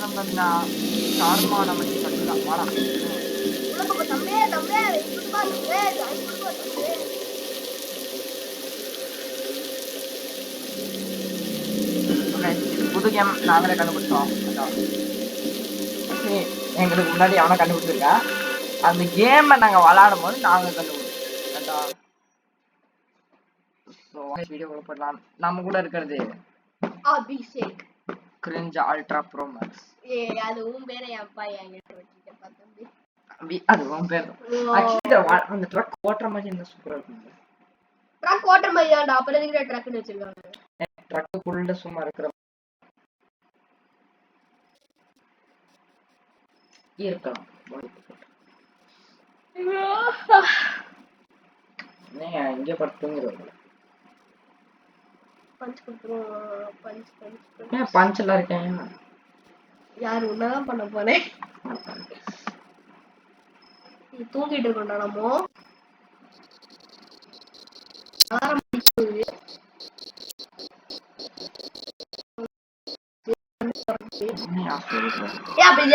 வந்து பாத்தீங்கன்னா சார்மான மணி கட்டுதான் வாடா புது கேம் நாங்களே கண்டுபிடிச்சோம். எங்களுக்கு முன்னாடி அவனை கண்டுபிடிச்சிருக்கேன். அந்த கேமை நாங்க விளையாடும் போது நாங்க கண்டுபிடிச்சோம். வீடியோ போடலாம். நம்ம கூட இருக்கிறது Abhishek cringe ultra pro max. அது உன் பேரை அப்பா என்கிட்ட வச்சிருக்க பார்த்தம்பி. அது உன் பேர். ஆக்சுவலி அந்த ட்ரக் ஓட்டுற மாதிரி என்ன சூப்பரா இருக்கும். ட்ரக் ஓட்டுற மாதிரி தான்டா. அப்புறம் எதுக்கு ட்ரக்னு வச்சிருக்காங்க? ட்ரக் ஃபுல்ல சும்மா இருக்கிற இருக்கலாம். இங்கே படுத்துங்கிறது பஞ்ச் கொடுத்துருவோம். பஞ்ச் எல்லாம் இருக்கேன். யாரு உன்னதான் பண்ண போறேன். நீ தூங்கிட்டு இருக்கோண்டா. நம்ம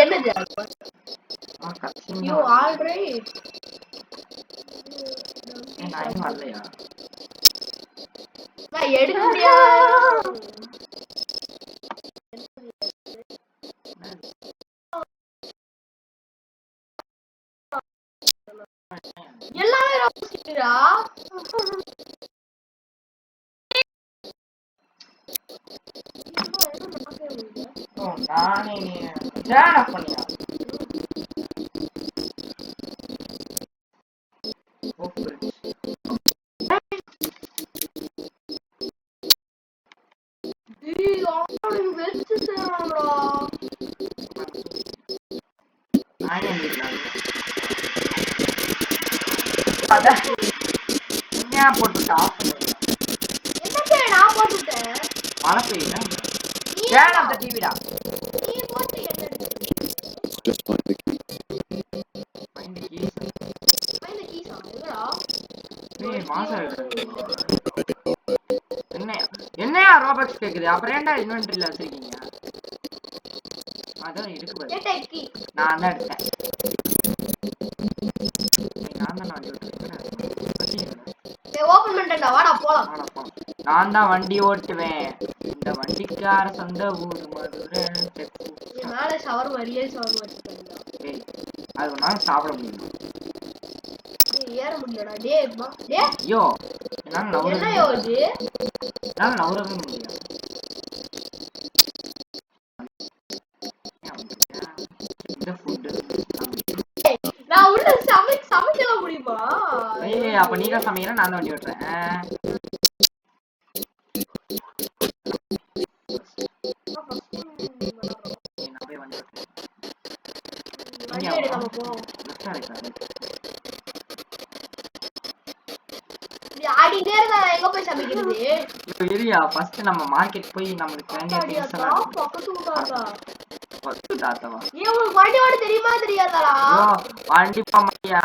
என்னது எடுக்க முடியாது. எல்லாமே நானே ஜானா பண்ணியா போட்டுட்டா நான் போட்டுட்டேன். மழை பெய்யுதா ஏன் அந்த டிவிடா நீ போட்டு என்ன என்னையா ரோபக்ஸ் கேக்குது. அப்புறம் ஏன்டா இன்வென்டரியில வச்சிருக்கீங்க? அதான் இருக்கு பாரு. நான் தான் எடுத்தேன். நான் தான் வண்டி ஓட்டுவேன். இந்த வண்டிக்கார சொந்த ஊர் மதுரை. அது ஒன்னால சாப்பிட முடியுமா? ஏற முடியலடா. ஐயோ என்னால நவரவே முடியாது. சமைக்கல முடியுமா? அப்ப நீ தான் சமைக்கிற, நான் தான் வண்டி ஓட்டுறேன். நம்ம மார்க்கெட் போய் நம்மளுக்கு வண்டி ஓட தெரியுமா தெரியாதா? வண்டி போமாட்டியா?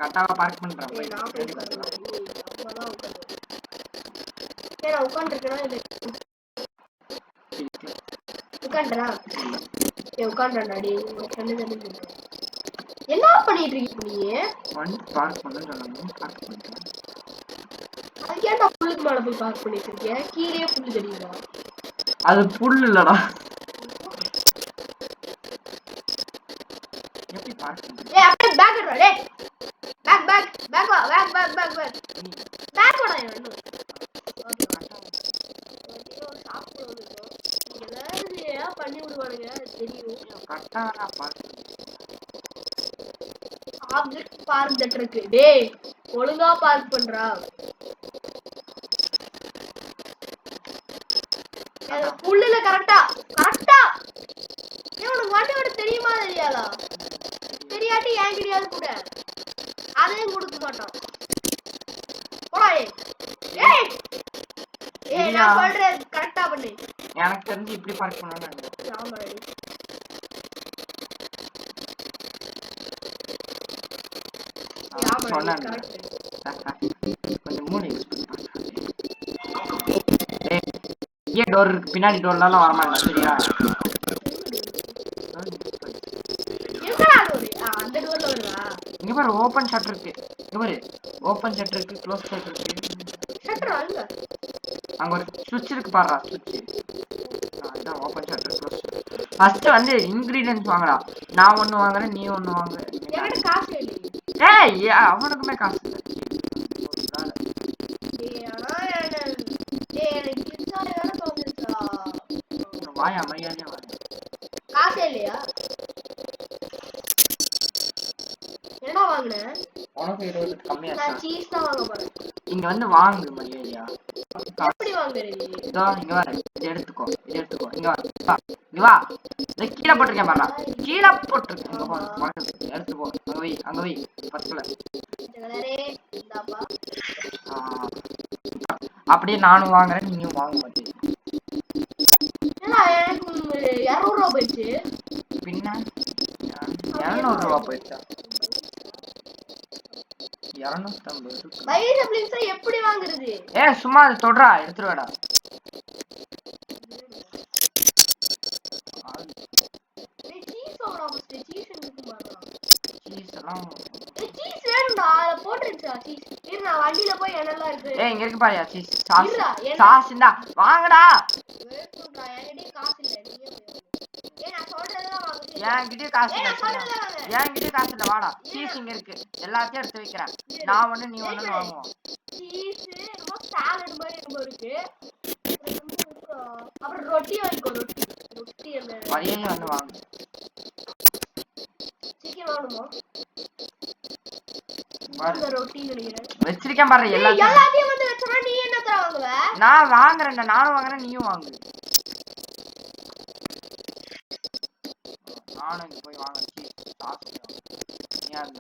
கரெக்டாக பார்க் பண்றேன். என்ன பண்ணிட்டு இருக்கீங்க நீ? வண்டி பார்க் பண்ண சொன்னாங்க, பார்க் பண்றேன். அதுக்கு ஏன்டா புல்லுக்கு மேல போய் பார்க் பண்ணிட்டு இருக்கீங்க? கீழே புல்லு தெரியுதா? அது புல் இல்லடா. எப்படி பார்க் பண்ற? அப்படியே பேக் எடுடா. டேய் பேக் வா. பேக் வாடா. இன்னும் ஓகே சாப்பிடுவோம். எல்லாரும் பண்ணி விடுவானுங்க தெரியும். கரெக்டா நான் பார்க் ஆப்ஜெக்ட் பார்க் தட் இருக்கு. டேய் ஒழுங்கா பார்க் பண்றா. புல்லுல கரெக்டா ஏன் உனக்கு வண்டி ஓட தெரியுமா தெரியாதா? தெரியாட்டி ஏன் கிடையாது கூட அதையும் கொடுக்க மாட்டோம். போடா ஏய் ஏய் நான் சொல்றேன் கரெக்டா பண்ணு. எனக்கு தெரிஞ்சு இப்படி பார்க் பண்ணனும்னு நினைக்கிறேன். ஆமா ரெடி. சொன்னேன் கொஞ்சம் மூடி இங்கே டோர் இருக்கு, பின்னாடி டோர்லாம் வர மாட்டேன் சரியா? அந்த டோர்ல வருதா? இங்க பாரு ஓபன் ஷட்டர் இருக்கு, இங்க பாரு ஓபன் ஷட்டர் இருக்கு, க்ளோஸ் ஷட்டர் இருக்கு. ஷட்டர் அங்க அங்க ஒரு சுவிட்ச் இருக்கு பாருடா, சுவிட்ச். அதான் ஓபன் ஷட்டர் க்ளோஸ். ஃபர்ஸ்ட் வந்து இன்கிரிடியன்ட்ஸ் வாங்கடா. நான் ஒன்னு வாங்குறேன், நீ ஒன்னு வாங்கு. என்கிட்ட காசு இல்ல. ஏய் அவனுக்குமே காசு இல்ல. வாயா மரியாதையா வாயா. காசே இல்லையா? என்னடா வாங்குன? உனக்கு 20 கம்மியா நான் சீஸ் தான் வாங்க போறேன். இங்க வந்து வாங்கு மரியாதையா. எப்படி வாங்குறீங்க? இதோ இங்க வா, இத எடுத்துக்கோ, இத எடுத்துக்கோ. இங்க வா, இங்க வா. இத கீழ போட்டுருக்கேன் பாருடா, கீழ போட்டுருக்கேன். இங்க போ, எடுத்து போ. அங்க வை பத்தல. ஜெகலரே இந்தாப்பா. அப்படியே நானும் வாங்குறேன், நீயும் வாங்க மாட்டீங்க. என்னடா எனக்கு 200 ரூபாய் போயிடுச்சு. பின்ன 200 ரூபாய் போயிடுச்சா? 250. பை சப்ளிங்ஸ் எப்படி வாங்குறது? சும்மா அது தொடறா, எடுத்துடுடா. ஏய் சீஸ் ஓடா ஃபர்ஸ்ட் சீஸ் எடுத்து பாருடா. சீஸ் எல்லாம் சீஸ் வேணும்டா, அத போட்டுருச்சா சீஸ்? இரு நான் வண்டில போய் என்னெல்லாம் இருக்கு. இங்க இருக்கு பாருயா சீஸ். சாஸ் இந்தா வாங்குடா. வேணும்டா, என்கிட்ட காசு இல்ல. நீயே போய். நான் சொல்றதெல்லாம் வாங்கு. என்கிட்ட காசு இல்ல. என்கிட்ட காசு இல்ல, வாடா. சீஸ் இங்க இருக்கு, எல்லாத்தையும் எடுத்து வைக்கிறேன். நான் ஒண்ணு நீ ஒண்ணு வாங்குவோம். சீஸ் என்னமோ சாலட் மாதிரி இருக்கு. அப்புறம் ரொட்டி வாங்கிக்கோ. ரொட்டி அந்த மரியாதை வந்து வாங்கு. சீக்கிரம் வாங்குமா? இந்த ரொட்டி நினைக்கிறேன் வச்சிருக்கேன் பாரு. எல்லாத்தையும் வந்து வெச்சறா. நீ என்ன தர வாங்குவ? நான் வாங்குறேன்டா, நானும் வாங்குறேன், நீயும் வாங்கு. நானும் இங்க போய் வாங்குறேன் சீஸ் சாஸ். நீ அந்த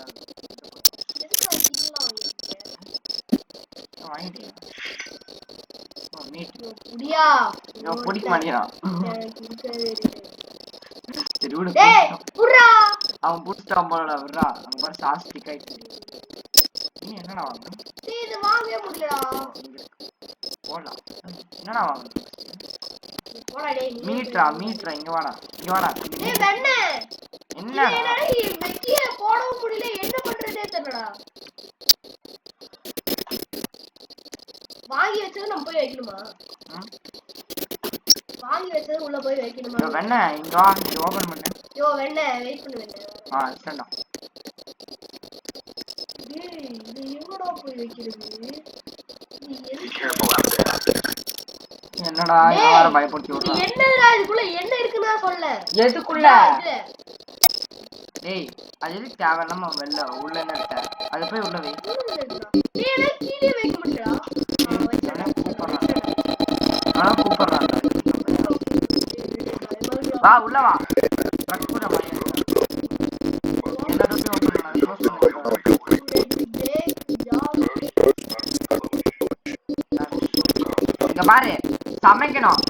எதுக்கு சீஸ்லாம் வாங்கிட்டீங்க? வாங்கிட்டியா? மீட் புடியா? நான் புடிக்க மாட்டேறான். சரி விடு. டேய் புறா. அவன் புடிச்சான் போலடா, விடுறா. அங்க பாரு சாஸ் ஸ்டிக் ஆயிடுச்சு. நீ என்னடா வாங்குற? டேய் இது வாங்கவே முடியலடா. போடா. என்னடா வாங்குற? போடா டேய். மீட்ரா இங்க வாடா. டேய் வெண்ணே. என்னடா? வெக்கிய போடவும் முடியல, என்ன பண்றதே தெரியலடா. வாங்கி வச்சது நம்ம போய் வைக்கணுமா? வாங்கி வச்சது உள்ள போய் வைக்கணுமா? வெண்ணே இங்க வா, இங்க ஓபன் பண்ணு. வெண்ணே வெயிட் பண்ணு வெண்ணே. ஸ்டாண்டா. டேய் இது எங்கடா போய் வைக்கிறது? என்னடா இங்க வர பயப்படுத்தி விடுற? என்னடா இதுக்குள்ள என்ன இருக்குன்னு சொல்ல. எதுக்குள்ள? டேய் அது எதுக்கு தேவையில்லாம வெளில உள்ள என்ன இருக்கு? அது போய் உள்ள வை. டேய் எல்லாம் கீழே வைக்க மாட்டடா. கூப்பிடுறான். வா உள்ள வா. ட்ரக் போற மாதிரி. எல்லா டோரையும் ஓபன் பண்ணு. க்ளோஸ் பண்ணு. இங்க பாரு, சமைக்கணும்.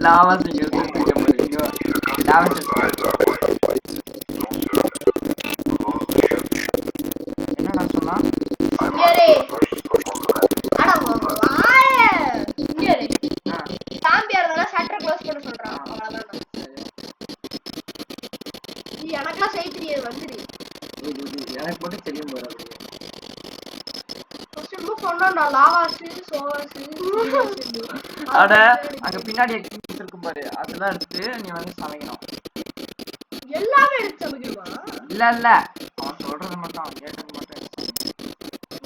லாவா சிங்கர் குடிக்க போறீங்க. லாவா என்னடா சொன்னா? இங்கரே அட வாயே இங்கரே சாம்பியா இருந்தா ஷட்டர் க்ளோஸ் பண்ண சொல்றான். அவ்வளவுதான். நீ எனக்குலாம் செய்ய தெரியாது வந்துரு. எனக்கு மட்டும் தெரியும் போற. சும்மா சொன்னா லாவாஸ் சோவாஸ். அட அங்க பின்னாடி எக்ஸ்பீரியன்ஸ் இருக்கும் பாரு, அதெல்லாம் எடுத்து நீ வந்து சமைக்கணும். எல்லாமே எடுத்து சமைக்கணுமா? இல்ல அவன் சொல்றது மட்டும், அவன் கேட்டது மட்டும்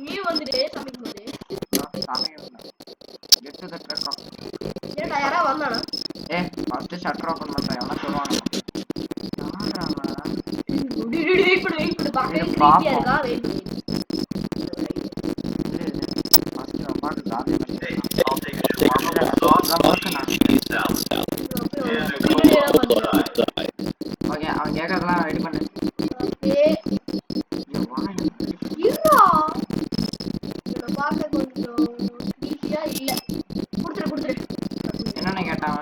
நீ வந்துட்டு சமைக்கும்போது சமைக்கணும். Get to the truck. ஏடா யாரா வந்தானா? ஃபர்ஸ்ட் ஷட்டர் ஓபன் பண்றேன். எவனா சொல்வானா? யாரா? வெயிட் பண்ணு பாக்கே கிரீப்பியா இருக்கா. வெயிட் பண்ணு. ஃபர்ஸ்ட் நான் பாத்து சாப்பிடுறேன். I'll take a shawarma. Okay அவன் கேட்கறதெல்லாம் ரெடி பண்ணு. என்னென்ன கேட்டான்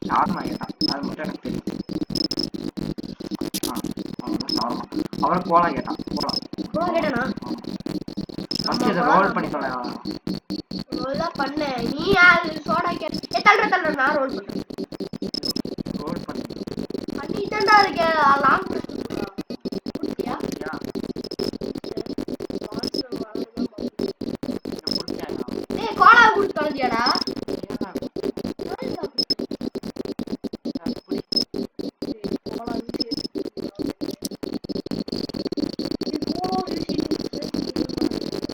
ஷார்மா கேட்டான். அது மட்டும் எனக்கு தெரியும். ஷார்மா அப்புறம் கோலா கேட்டான். கோலா ஃபர்ஸ்ட் இதை ரோல் பண்ணி தொலை. பண்ணேன் நீ யாரு சோடா தள்ளுற நான் ரோல் பண்றேன். ரோல் பண்ணி பண்ணிட்டேன்டா இருக்கேன். லாங் கோலா குடுத்து தொலைஞ்சியாடா?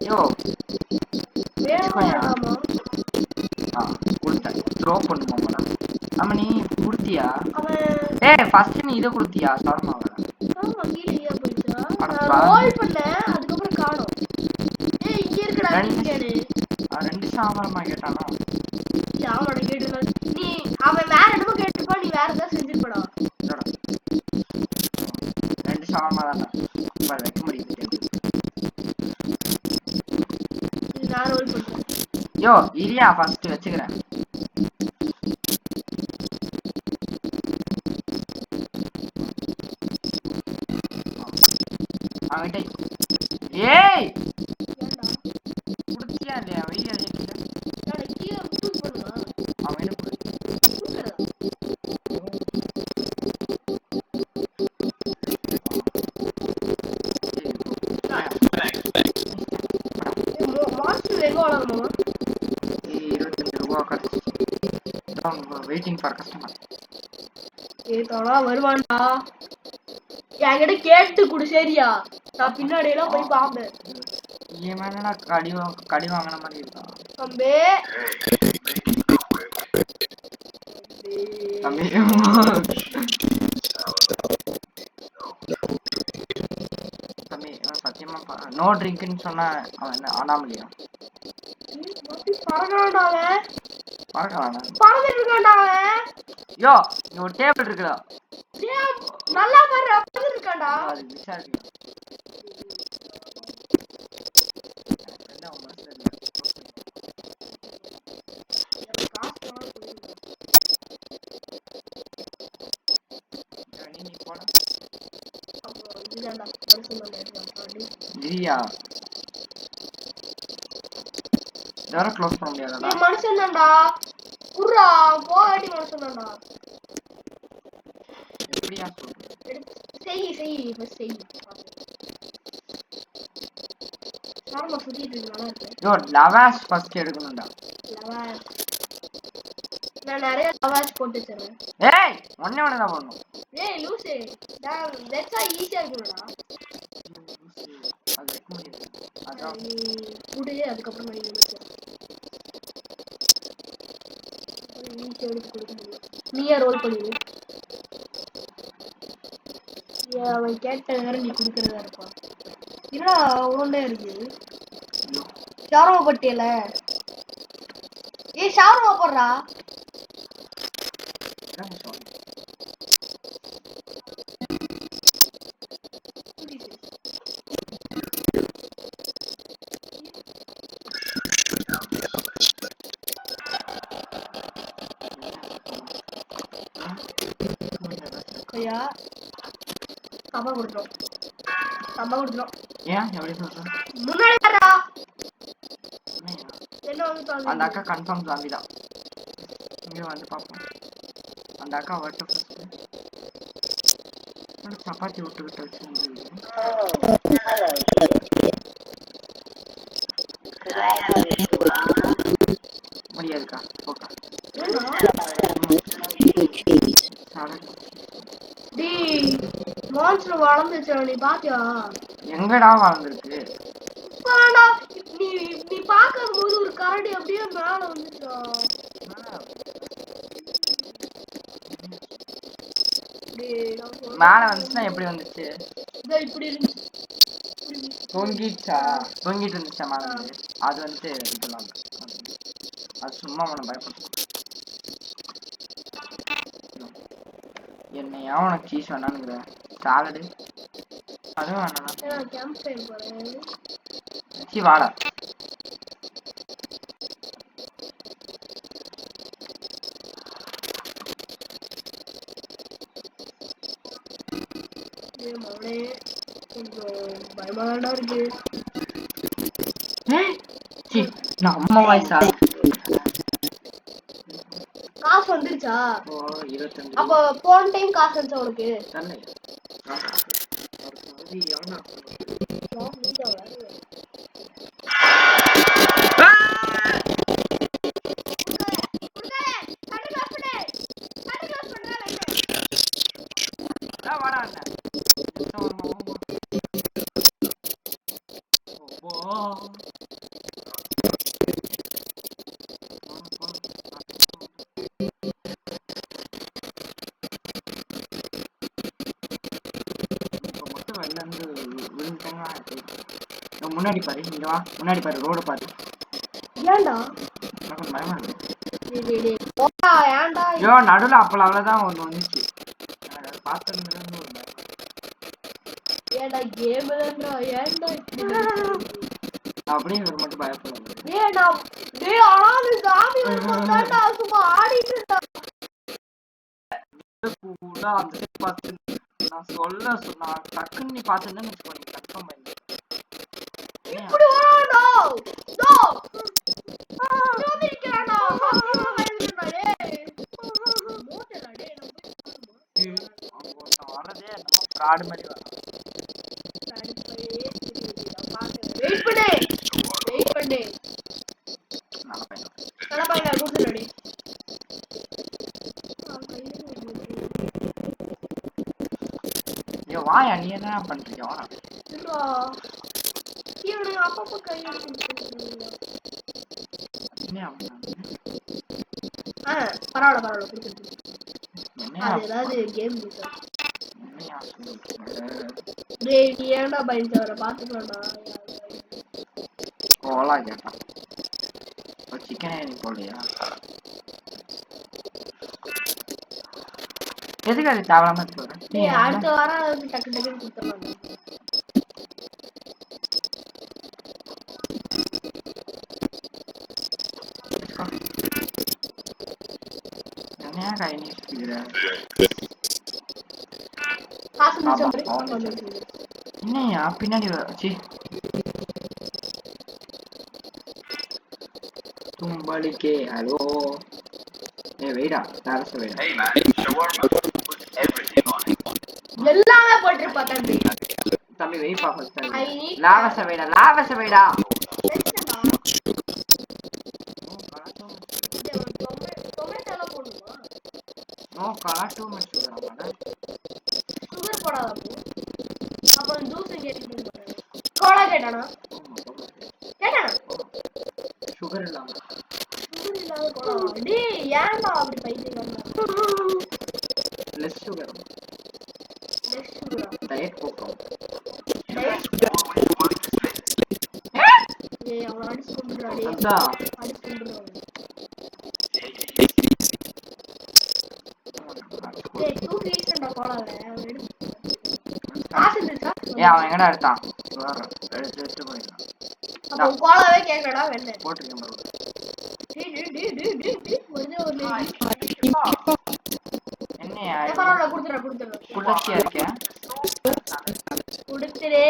யோ கொடுத்தேன் த்ரோ பண்ணுமா போல. ஆமா நீ குடுத்தியா? டேய் ஃபர்ஸ்ட் நீ இதை குடுத்தியா ஷார்மாவை? ரெண்டு சாமரமா கேட்டானா? நீ அவன் வேற என்னமோ கேட்டுப்பா, நீ வேற ஏதாவது செஞ்சிருப்படா. ரெண்டு சாமரமா தான்டா வைக்க முடியுது. நான் ரோல் பண்றேன். யோ இரியா ஃபர்ஸ்ட் வச்சுக்கிறேன். அவன்கிட்ட ஏய் குடுத்தியா இல்லையா? வெயிட் அதே அவன் என்ன வெயிட்டிங் ஃபார் கஸ்டமர். ஏதோடா வருவான்டா. என்கிட்ட கேட்டு குடு சரியா? நான் பின்னாடி எல்லாம் போய் பாப்பேன். ஏமானா கடி வாங்கின மாதிரி இருக்கா தம்பி? தம்பி தம்பி சத்தியமா நோ ட்ரிங்க்னு சொன்னா அவன் ஆனாமலையா யோ இங்க ஒரு டேபிள் இருக்குடா. நல்லா பாரு இருக்காடா. அது விசாரிக்க க்ளோஸ் பண்ண முடியாதா? மனுஷன் தான்டா. புர்ரா போகாட்டி மனுஷன் தான்டா. எப்படியா சொல்ற? செய். நார்மலா சுத்திட்டு நல்லா இருக்கு. யோ லவாஷ் ஃபர்ஸ்ட் எடுக்கணும்டா. லவாஷ் நான் நிறைய லவாஷ் போட்டு வச்சிரேன். ஏய் ஒண்ணே ஒண்ணு தான் பண்ணனும். ஏய் லூசே நான் வெச்சா ஈஸியா இருக்குடா. அது வைக்க முடியாது. அதான் நீ குடியே அதுக்கு அப்புறம் நீ எடுத்து கொடுக்க முடியும். நீயே ரோல் பண்ணி அவன் கேட்ட நேரம் நீ குடுக்கறதா இருப்பா. இல்ல ஒண்ணே இருக்கு ஷார்மா பட்டியல. ஏய் ஷார்மா போடுறா. ஐயா சம்பா கொடுத்துரும். ஏன் எப்படி சொல்ற? முன்னாடி வரா. என்ன வந்து அந்த அக்கா கன்ஃபார்ம் ஜாம்பி தான். இங்க வந்து பாப்போம். அந்த அக்கா வரட்ட ஃபர்ஸ்ட். சப்பாத்தி விட்டுக்கிட்டு வச்சிருந்தது. முடியாதுக்கா ஓகே. டேய் மான்ஸ்டர் வளர்ந்துச்சு நீ பாத்தியா? எங்கடா வளர்ந்துருக்கு? பாடா நீ பாக்கும்போது ஒரு கரடி அப்படியே மேல வந்துச்சா. மேல வந்துச்சுன்னா எப்படி வந்துச்சு? இதோ இப்படி இருந்துச்சு. தொங்கிட்டு இருந்துச்சா மேல இருந்து? அது வந்து இதெல்லாம் இல்ல. அது சும்மா உன பயப்படுத்தும். என்னையா உனக்கு சீஸ் வேணானுங்கிற சாலடு அதுவும் வேணாம். கேம்ப் ஃபயர் போறேன். சீ வாடா. மவனே கொஞ்சம் பயமாடா இருக்கு. சீ நம்ம வாய்ஸா காசு வந்துருச்சா? ஓ 25. அப்ப போன டைம் காசு வந்துச்சா உனக்கு? தரல. எவனா முன்னாடி பாரு. இங்க வா, முன்னாடி பாரு, ரோடு பாரு. ஏன்டா எனக்கு பயமா இருக்கு. ஏன்டா ஐயோ நடுவில் அப்பல அவ்வளவுதான் ஒண்ணு வந்துச்சு. எனக்கு அதை பார்த்ததுல இருந்து ஒரு பயம். ஏன்டா கேம் இல்லைன்றா ஏன்டா அப்படியே இவர் மட்டும் பயப்படுவாங்க. ஏன்டா டேய் ஆளு சாமி வந்தாடா சும்மா ஆடிட்டு இருந்தா. கூட அந்த சைடு பார்த்து நான் சொல்ல சொன்னா டக்குன்னு நீ பார்த்துன்னு வச்சுக்கோங்க கன்ஃபார்ம் பண்ணி. இப்படி வாடா டோ டோமி நிக்கறாடா சத்தியமா பயந்துடா டேய் மோட்டடா டேய் நான் வரதே நம்ம ஃப்ராட் மாதிரி வரும். வெயிட் பண்ணு நல்ல பையனா கூப்பிடுறடி. ஐயோ வாயா நீ என்ன பண்றீங்க வா. இல்லடா இவனு அப்பப்ப கை எடுத்து என்ன அப்படின்னா பரவாயில்ல கொடுத்துட்டு என்ன அது ஏதாவது கேம் என்னையா சொல்லுங்க. டேய் நீ ஏன்டா பயந்தவரை பார்த்துக்கலாம்டா. கோலா கேட்டான் சிக்கனே நீ போடலையா? எதுக்கு அது தேவையில்லாம சொல்றேன். டேய் அடுத்த வாரம் டக்கு டக்குன்னு கொடுத்துடலாம். என்னையா கை நீட்டுற என்னையா பின்னாடி வச்சு தும்பலிக்கே ஹலோ ஏ வெயிடா தாரச வெயிடா எல்லாமே போட்டுருப்பா தம்பி. தம்பி வெயிப்பா ஃபர்ஸ்ட் லாவச வெயிடா நோ கலா டூ மச் சுகர் போடாத அப்புறம் ஜூஸ் கேட்டு கோலா கேட்டானா சுகர் இல்லாம கோலா டேய் ஏன்டா அப்படி பைத்தியம் லெஸ் சுகர் டயட் போக்கும் ஏய் அவன் அடிச்சு கொண்டுறாடே அடிச்சு கொண்டுறான். டேய் டூ ரீசன்டா கோலாவே காசு இருந்துச்சா? ஏய் அவன் எங்கடா எடுத்தான் எடுத்து போயிட்டான். அப்ப கோலாவே கேக்குறடா வெண்ணே போட்டுருக்கேன் bro. என்னையா பரவாயில்ல குடுத்துறேன் குளச்சியா இருக்கேன் குடுத்துறே.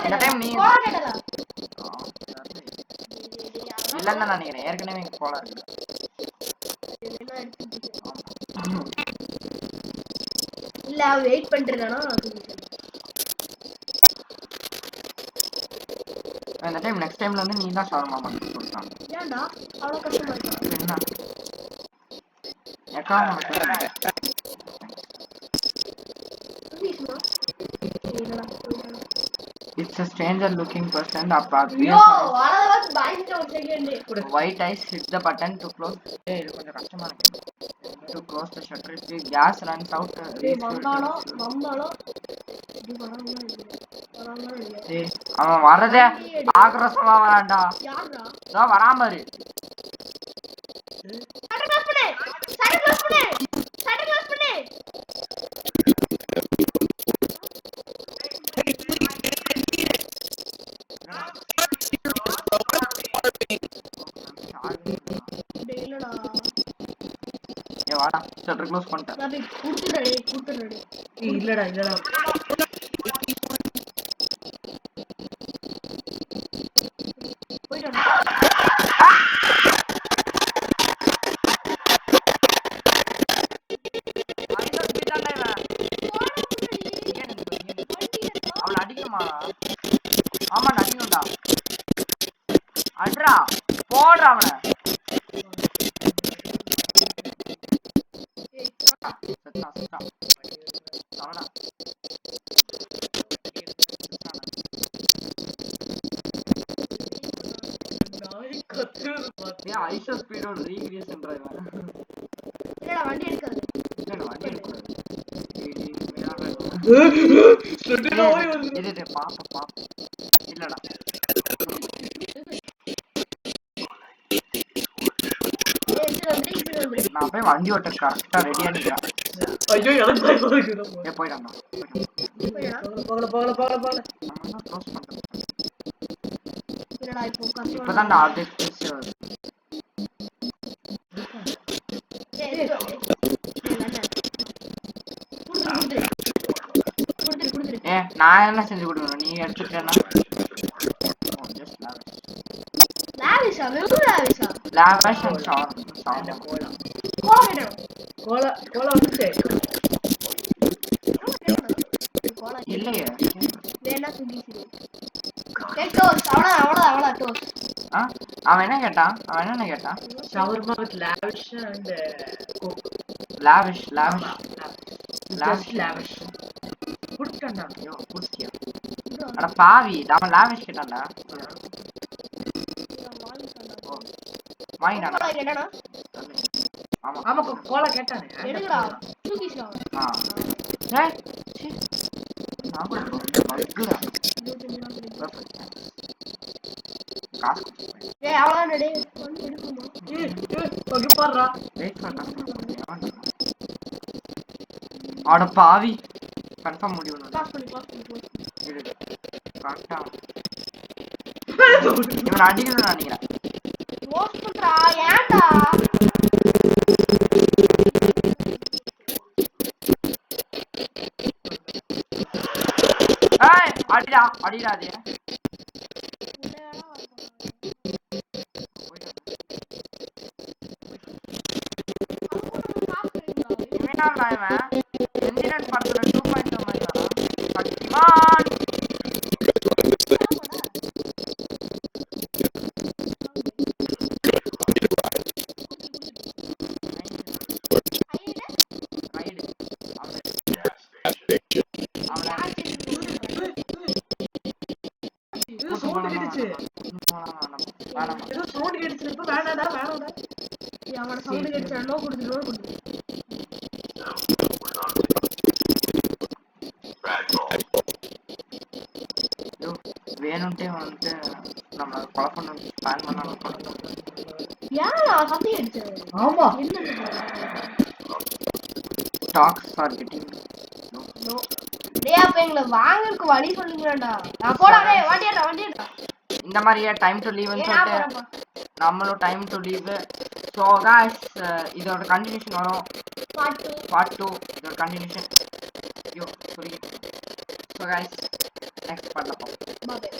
இந்த டைம் நீ கோலா கேட்டதா இல்லன்னு நான் நினைக்கிறேன். ஏற்கனவே இங்க கோலா இருக்கு. இல்ல வெயிட் பண்றேனா இந்த டைம் நெக்ஸ்ட் டைம்ல வந்து நீ தான் ஷவர்மா பண்ணி கொடுத்தாங்க. ஏன்டா அவ்வளவு கஷ்டமா இருக்கா? என்ன ஏக்கா உனக்கு It's a stranger looking person apart. Yo, வரத வந்து பயந்துட்ட ஒரு second. White eyes hit the button to close. ஏய் இது கொஞ்சம் கஷ்டமா இருக்கு. to close the shutter if the gas runs out. டேய் வந்தாலும் இது வராமலாம் இல்ல டேய் அவன் வரதே ஆக்ரோஷமா வரான்டா. யாரா இதோ வராம இரு. சட்டை க்ளோஸ் பண்ணு சட்டை க்ளோஸ் பண்ணு சட்டை க்ளோஸ் பண்ணு டேய் இல்லடா ஏய் வாடா ஷட்டர் க்ளோஸ் பண்ணிட்டேன். நான் போய் குடுத்துறேன் இல்லடா போய்டா அவளை அடிக்குமா? ஆமா அடிக்கணும்டா. அட்ரா போடுறா அவனை. செத்தான் தரடா. ஏன் ஐஷோ ஸ்பீடோட ரீக்ரியேஷன் டிரைவர் இல்லடா வண்டி எடுக்காத இல்ல வண்டி எடுக்கூடாது. இது பாப்பா இல்லடா நான் போய் வண்டி ஓட்ட கரெக்டா ரெடியா நிக்கிறேன். ஐயோ எனக்கு பயமா இருக்குடா. ஏ போய்டான்டா போகல நம்ம தான் க்ளோஸ் பண்றோம். இல்லடா இப்போ கஷ்டம் இப்பதான் ஆப்டேட் ஃபிக்ஸ் ஆகுது. ஏ நான் என்ன செஞ்சு கொடுக்கணும்? நீ எடுத்துட்டேன்னா லாவிஷா வெறும் லாவிஷா லாவாஷ் அண்ட் ஷவர் கோலா வந்துச்சு. இல்லையே. வேணா தூங்கிடு டோஸ் அவ்வளோ டோஸ் அவன் என்ன கேட்டான்? Shawarma with lavish and coke. Lavish குடுட்டானா? ஐயோ குடிச்சியா? அட பாவி அவன் லாவிஷ் கேட்டான்டா. வாங்கிட்டானா? என்னடா ஆமா ஆமா கோலா கேட்டானே. எடுங்கடா தூக்கிடா ஏய் சீ நான் கூட பக்குடா காசு ஏய் அவ்வளோ டேய் வந்து எடுக்குமா ஓகே பாருடா. வெயிட் பண்ணா. அட பாவி கன்ஃபார்ம் முடியணும். பாஸ் பண்ணி கரெக்டா இவன் அடிக்கணும்னு நினைக்கிறேன். க்ளோஸ் பண்றா ஏன்டா ஏய் அடிடாதே. இவன்டா இவன் எந்திரன் படத்துல 2.0 மாதிரி வரான். சக்திமான் ரைடு ஏதோ சவுண்ட் கேட்டுச்சு. ஏதோ சவுண்ட் கேட்டுச்சு. இப்ப வேணாடா. அவன சவுண்ட் கேட்ச்சா லோ குடுத்து வேணும்ட்டே வந்துட்டு நம்ம கொலை பண்ண பிளான் பண்ணாலும் ஏன்டா சத்தி அடிச்ச ஆமா என்ன ஸ்டாக்ஸ் ஆர் கெட்டிங் டேய் அப்ப எங்களை வாங்கறதுக்கு வழி சொல்லுங்கடா. நான் போடா டேய் வண்டியடா. இந்த மாதிரியே டைம் டு லீவ்னு நான் சொல்லிட்டு போறேன்ப்பா. நம்மளும் time to leave. So guys இதோட கண்டினியூஷன் வரும். பார்ட் 2 இதோட கண்டினியூஷன். ஐயோ sorry. ஸோ காய்ஸ் நெக்ஸ்ட் பார்ட்ல பார்ப்போம். பாய்.